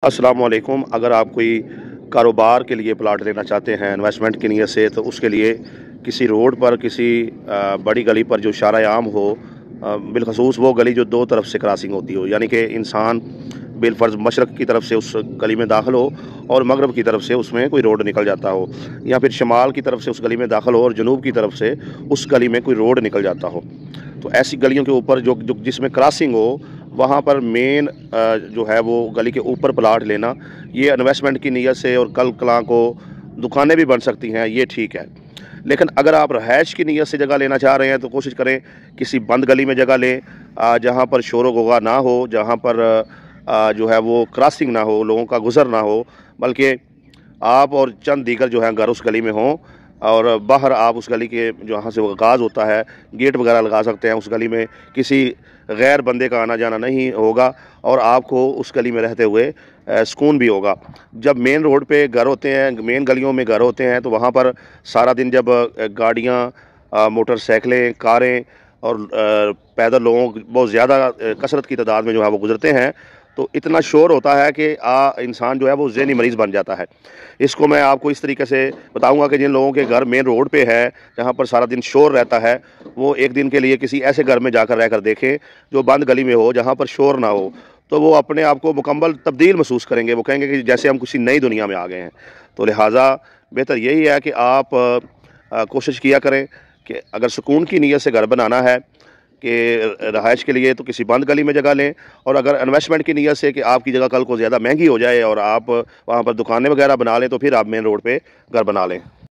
अस्सलाम वालेकुम। अगर आप कोई कारोबार के लिए प्लाट लेना चाहते हैं इन्वेस्टमेंट की नीयत से, तो उसके लिए किसी रोड पर किसी बड़ी गली पर जो शारा आम हो, बिलखसूस वो गली जो दो तरफ से क्रॉसिंग होती हो, यानी कि इंसान बिलफर्ज मशरक़ की तरफ से उस गली में दाखिल हो और मगरब की तरफ से उसमें कोई रोड निकल जाता हो, या फिर शमाल की तरफ से उस गली में दाखिल हो और जनूब की तरफ से उस गली में कोई रोड निकल जाता हो। तो ऐसी गलियों के ऊपर जो जो जिसमें क्रॉसिंग हो, वहाँ पर मेन जो है वो गली के ऊपर प्लाट लेना, ये इन्वेस्टमेंट की नीयत से और कल कलां को दुकानें भी बन सकती हैं, ये ठीक है। लेकिन अगर आप रहायश की नीयत से जगह लेना चाह रहे हैं तो कोशिश करें किसी बंद गली में जगह लें, जहाँ पर शोर व गुगा ना हो, जहाँ पर जो है वो क्रॉसिंग ना हो, लोगों का गुज़र ना हो, बल्कि आप और चंद दीगर जो हैं घर उस गली में हों, और बाहर आप उस गली के जहाँ से वो आगाज़ होता है गेट वगैरह लगा सकते हैं। उस गली में किसी गैर बंदे का आना जाना नहीं होगा और आपको उस गली में रहते हुए सुकून भी होगा। जब मेन रोड पे घर होते हैं, मेन गलियों में घर होते हैं, तो वहाँ पर सारा दिन जब गाड़ियाँ, मोटरसाइकिलें, कारें और पैदल लोगों बहुत ज़्यादा कसरत की तादाद में जो है वो गुजरते हैं, तो इतना शोर होता है कि इंसान जो है वो ज़हनी मरीज़ बन जाता है। इसको मैं आपको इस तरीके से बताऊंगा कि जिन लोगों के घर मेन रोड पे है, जहाँ पर सारा दिन शोर रहता है, वो एक दिन के लिए किसी ऐसे घर में जाकर रहकर देखें जो बंद गली में हो, जहाँ पर शोर ना हो, तो वो अपने आप को मुकम्मल तब्दील महसूस करेंगे। वो कहेंगे कि जैसे हम किसी नई दुनिया में आ गए हैं। तो लिहाजा बेहतर यही है कि आप कोशिश किया करें कि अगर सुकून की नीयत से घर बनाना है कि रहायश के लिए, तो किसी बंद गली में जगह लें, और अगर इन्वेस्टमेंट की नीयत से कि आपकी जगह कल को ज़्यादा महंगी हो जाए और आप वहाँ पर दुकानें वगैरह बना लें, तो फिर आप मेन रोड पे घर बना लें।